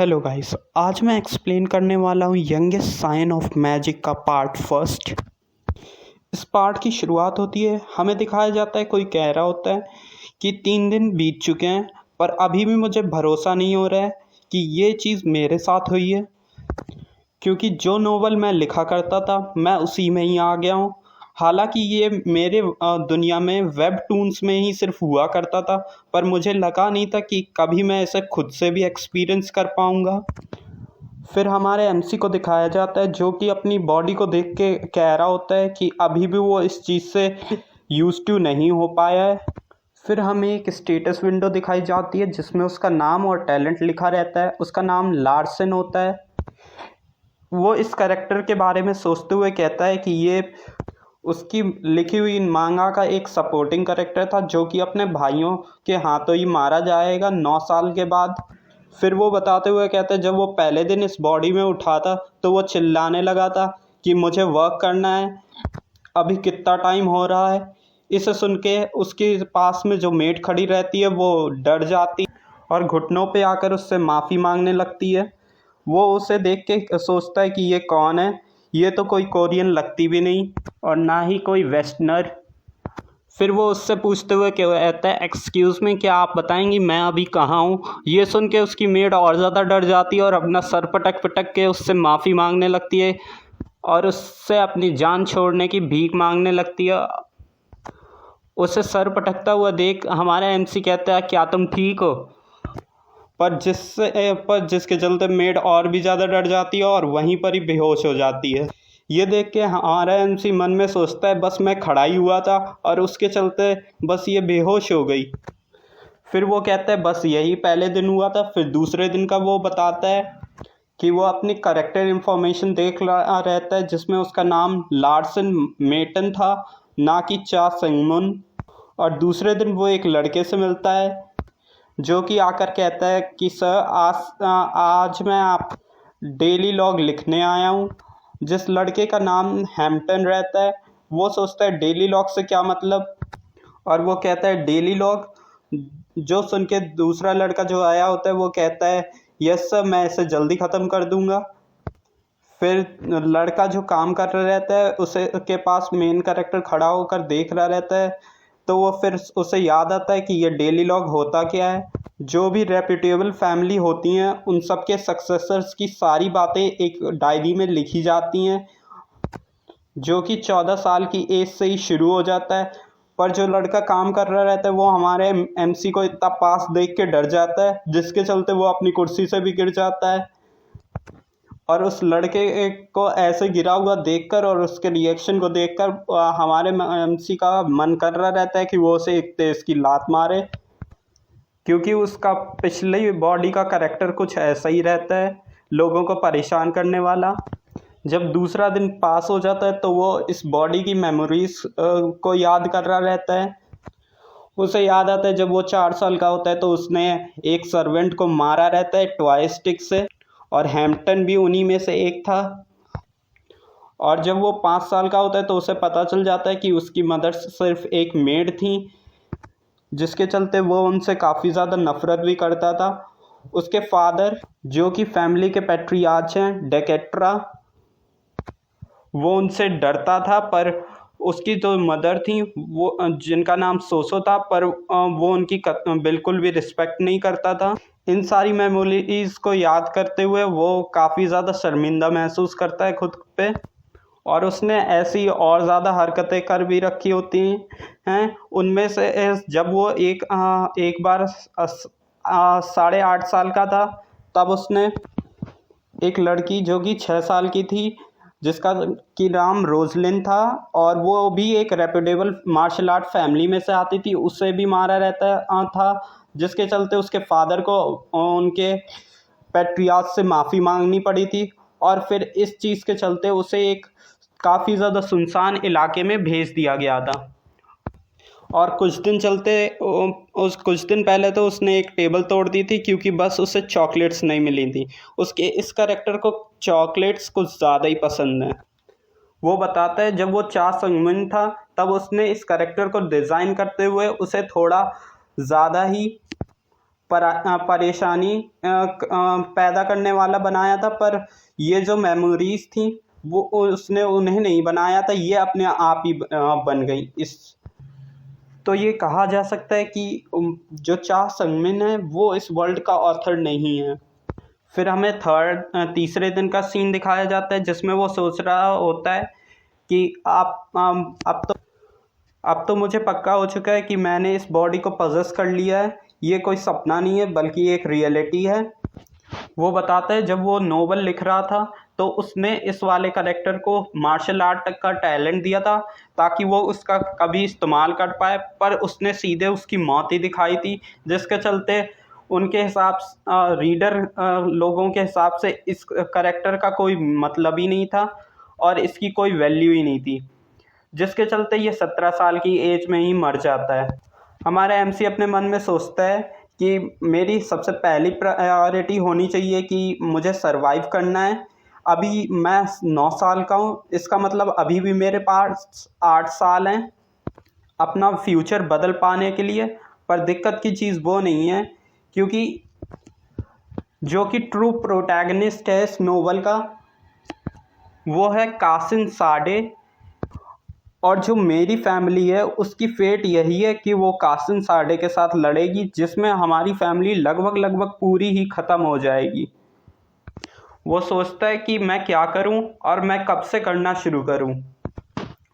Hello guys, आज मैं explain करने वाला हूँ यंगेस्ट साइन ऑफ मैजिक का पार्ट फर्स्ट। इस पार्ट की शुरुआत होती है, हमें दिखाया जाता है कोई कह रहा होता है कि 3 दिन बीत चुके हैं पर अभी भी मुझे भरोसा नहीं हो रहा है कि ये चीज़ मेरे साथ हुई है, क्योंकि जो नोवेल मैं लिखा करता था मैं उसी में ही आ गया हूँ। हालांकि ये मेरे दुनिया में वेबटून्स में ही सिर्फ हुआ करता था, पर मुझे लगा नहीं था कि कभी मैं इसे खुद से भी एक्सपीरियंस कर पाऊँगा। फिर हमारे एमसी को दिखाया जाता है जो कि अपनी बॉडी को देख के कह रहा होता है कि अभी भी वो इस चीज़ से यूज टू नहीं हो पाया है। फिर हमें एक स्टेटस विंडो दिखाई जाती है जिसमें उसका नाम और टैलेंट लिखा रहता है। उसका नाम लार्सन होता है। वो इस कैरेक्टर के बारे में सोचते हुए कहता है कि ये उसकी लिखी हुई मांगा का एक सपोर्टिंग कैरेक्टर था जो कि अपने भाइयों के हाथों ही मारा जाएगा 9 साल के बाद। फिर वो बताते हुए कहते हैं जब वो पहले दिन इस बॉडी में उठा था तो वो चिल्लाने लगा था कि मुझे वर्क करना है, अभी कितना टाइम हो रहा है। इसे सुन के उसके पास में जो मेट खड़ी रहती है वो डर जाती और घुटनों पे आकर उससे माफ़ी मांगने लगती है। वो उसे देख के सोचता है कि ये कौन है, ये तो कोई कोरियन लगती भी नहीं और ना ही कोई वेस्टर्नर। फिर वो उससे पूछते हुए कहता है एक्सक्यूज़ मी, क्या आप बताएंगी मैं अभी कहाँ हूँ। ये सुन के उसकी मेड और ज़्यादा डर जाती है और अपना सर पटक पटक के उससे माफ़ी मांगने लगती है और उससे अपनी जान छोड़ने की भीख मांगने लगती है। उसे सर पटकता हुआ देख हमारा एमसी कहता है क्या तुम ठीक हो, पर जिसके चलते मेड और भी ज़्यादा डर जाती है और वहीं पर ही बेहोश हो जाती है। ये देख के हमारा एमसी मन में सोचता है बस मैं खड़ा ही हुआ था और उसके चलते बस ये बेहोश हो गई। फिर वो कहता है बस यही पहले दिन हुआ था। फिर दूसरे दिन का वो बताता है कि वो अपनी करेक्टर इंफॉर्मेशन देख रहा रहता है जिसमें उसका नाम लार्सन मेटन था, ना कि चा संगमुन। और दूसरे दिन वो एक लड़के से मिलता है जो कि आकर कहता है कि सर आज मैं आप डेली लॉग लिखने आया हूँ। जिस लड़के का नाम हैम्पटन रहता है वो सोचता है डेली लॉग से क्या मतलब, और वो कहता है डेली लॉग। जो सुन के दूसरा लड़का जो आया होता है वो कहता है यस सर, मैं इसे जल्दी ख़त्म कर दूँगा। फिर लड़का जो काम कर रहा रहता है उसे के पास मेन कैरेक्टर खड़ा होकर देख रहा रहता है, तो वो फिर उसे याद आता है कि ये डेली लॉग होता क्या है। जो भी रेप्यूटेबल फैमिली होती हैं उन सब के सक्सेसर्स की सारी बातें एक डायरी में लिखी जाती हैं जो कि 14 साल की एज से ही शुरू हो जाता है। पर जो लड़का काम कर रहा रहता है वो हमारे एमसी को इतना पास देख के डर जाता है जिसके चलते वो अपनी कुर्सी से भी गिर जाता है। और उस लड़के को ऐसे गिरा हुआ देखकर और उसके रिएक्शन को देखकर हमारे एमसी का मन कर रहा रहता है कि वो उसे एक तेज़ की लात मारे, क्योंकि उसका पिछली बॉडी का कैरेक्टर कुछ ऐसा ही रहता है, लोगों को परेशान करने वाला। जब दूसरा दिन पास हो जाता है तो वो इस बॉडी की मेमोरीज को याद कर रहा रहता है। उसे याद आता है जब वो 4 साल का होता है तो उसने एक सर्वेंट को मारा रहता है टॉय स्टिक से, और हैम्पटन भी उन्हीं में से एक था। और जब वो 5 साल का होता है तो उसे पता चल जाता है कि उसकी मदर सिर्फ एक मेड थी, जिसके चलते वो उनसे काफ़ी ज़्यादा नफ़रत भी करता था। उसके फादर जो कि फैमिली के पैट्रियार्च हैं डेकेट्रा, वो उनसे डरता था, पर उसकी जो मदर थी वो जिनका नाम सोसो था, पर वो उनकी बिल्कुल भी रिस्पेक्ट नहीं करता था। इन सारी मेमोरीज को याद करते हुए वो काफ़ी ज़्यादा शर्मिंदा महसूस करता है खुद पे, और उसने ऐसी और ज़्यादा हरकतें कर भी रखी होती हैं। उनमें से जब वो एक बार 8.5 साल का था तब उसने एक लड़की जो कि 6 साल की थी जिसका कि नाम रोजलिन था और वो भी एक रेप्यूटेबल मार्शल आर्ट फैमिली में से आती थी, उसे भी मारा रहता था, जिसके चलते उसके फादर को उनके पैट्रियार्च से माफ़ी मांगनी पड़ी थी। और फिर इस चीज़ के चलते उसे एक काफ़ी ज़्यादा सुनसान इलाके में भेज दिया गया था। और कुछ दिन पहले तो उसने एक टेबल तोड़ दी थी क्योंकि बस उसे चॉकलेट्स नहीं मिली थी। उसके इस कैरेक्टर को चॉकलेट्स कुछ ज़्यादा ही पसंद है। वो बताता है जब वो चा संगमिन था तब उसने इस कैरेक्टर को डिज़ाइन करते हुए उसे थोड़ा ज़्यादा ही परेशानी पैदा करने वाला बनाया था, पर ये जो मेमोरीज थी वो उसने उन्हें नहीं बनाया था, ये अपने आप ही बन गई। तो ये कहा जा सकता है कि जो चा संगमिन है वो इस वर्ल्ड का ऑथर नहीं है। फिर हमें तीसरे दिन का सीन दिखाया जाता है जिसमें वो सोच रहा होता है कि अब तो मुझे पक्का हो चुका है कि मैंने इस बॉडी को पजेस कर लिया है, ये कोई सपना नहीं है बल्कि एक रियलिटी है। वो बताता है जब वो नोवेल लिख रहा था तो उसने इस वाले कैरेक्टर को मार्शल आर्ट का टैलेंट दिया था ताकि वो उसका कभी इस्तेमाल कर पाए, पर उसने सीधे उसकी मौत ही दिखाई थी, जिसके चलते उनके हिसाब रीडर लोगों के हिसाब से इस कैरेक्टर का कोई मतलब ही नहीं था और इसकी कोई वैल्यू ही नहीं थी, जिसके चलते ये 17 साल की एज में ही मर जाता है। हमारा एमसी अपने मन में सोचता है कि मेरी सबसे पहली प्रायोरिटी होनी चाहिए कि मुझे सरवाइव करना है। अभी मैं 9 साल का हूँ, इसका मतलब अभी भी मेरे पास 8 साल हैं अपना फ्यूचर बदल पाने के लिए। पर दिक्कत की चीज़ वो नहीं है, क्योंकि जो कि ट्रू प्रोटैगनिस्ट है इस नोवेल का वो है कासिन साडे, और जो मेरी फैमिली है उसकी फेट यही है कि वो कासिन साडे के साथ लड़ेगी, जिसमें हमारी फैमिली लगभग पूरी ही ख़त्म हो जाएगी। वो सोचता है कि मैं क्या करूं और मैं कब से करना शुरू करूं।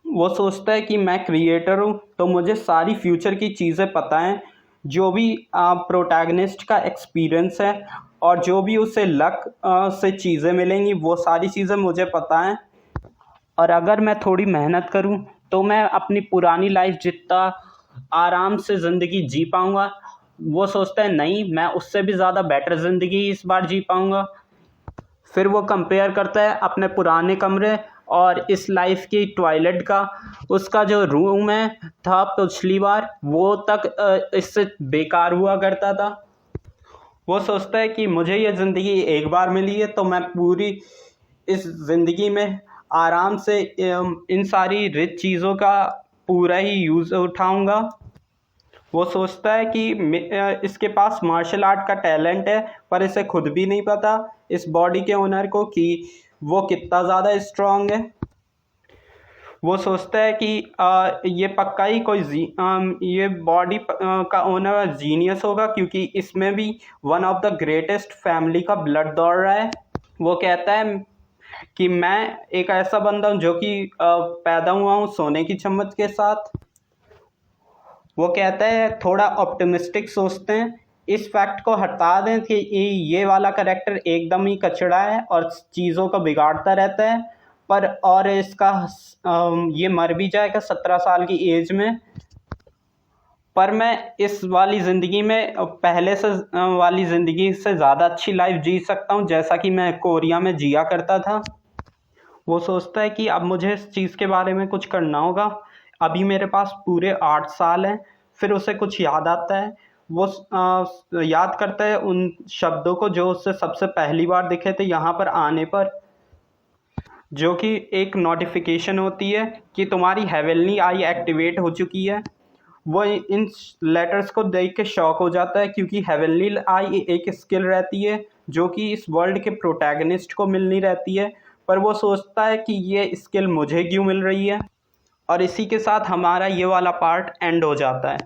वो सोचता है कि मैं क्रिएटर हूं तो मुझे सारी फ्यूचर की चीज़ें पता हैं, जो भी प्रोटैगनिस्ट का एक्सपीरियंस है और जो भी उसे लक से चीज़ें मिलेंगी वो सारी चीज़ें मुझे पता हैं, और अगर मैं थोड़ी मेहनत करूं तो मैं अपनी पुरानी लाइफ जितना आराम से ज़िंदगी जी पाऊंगा। वो सोचता है नहीं, मैं उससे भी ज़्यादा बेटर ज़िंदगी इस बार जी पाऊंगा। फिर वो कंपेयर करता है अपने पुराने कमरे और इस लाइफ की टॉयलेट का। उसका जो रूम है था पिछली बार वो तक इससे बेकार हुआ करता था। वो सोचता है कि मुझे ये ज़िंदगी एक बार मिली है तो मैं पूरी इस ज़िंदगी में आराम से इन सारी रिच चीज़ों का पूरा ही यूज़ उठाऊंगा। वो सोचता है कि इसके पास मार्शल आर्ट का टैलेंट है, पर इसे खुद भी नहीं पता इस बॉडी के ओनर को कि वो कितना ज़्यादा स्ट्रांग है। वो सोचता है कि ये पक्का ही कोई ये बॉडी का ओनर जीनियस होगा, क्योंकि इसमें भी one of the greatest family का ब्लड दौड़ रहा है। वो कहता है कि मैं एक ऐसा बंदा हूँ जो कि पैदा हुआ हूँ सोने की चम्मच के साथ। वो कहता है थोड़ा ऑप्टिमिस्टिक सोचते हैं, इस फैक्ट को हटा दें कि ये वाला कैरेक्टर एकदम ही कचड़ा है और चीज़ों को बिगाड़ता रहता है, पर और इसका ये मर भी जाएगा 17 साल की एज में, पर मैं इस वाली ज़िंदगी में पहले से वाली ज़िंदगी से ज़्यादा अच्छी लाइफ जी सकता हूँ, जैसा कि मैं कोरिया में जिया करता था। वो सोचता है कि अब मुझे इस चीज़ के बारे में कुछ करना होगा। अभी मेरे पास पूरे 8 साल हैं। फिर उसे कुछ याद आता है। वो याद करता है उन शब्दों को जो उससे सबसे पहली बार दिखे थे यहाँ पर आने पर, जो कि एक नोटिफिकेशन होती है कि तुम्हारी हेवनली आई एक्टिवेट हो चुकी है। वो इन लेटर्स को देख के शॉक हो जाता है, क्योंकि हेवनली आई एक स्किल रहती है जो कि इस वर्ल्ड के प्रोटैगनिस्ट को मिलनी रहती है, पर वो सोचता है कि ये स्किल मुझे क्यों मिल रही है। और इसी के साथ हमारा ये वाला पार्ट एंड हो जाता है।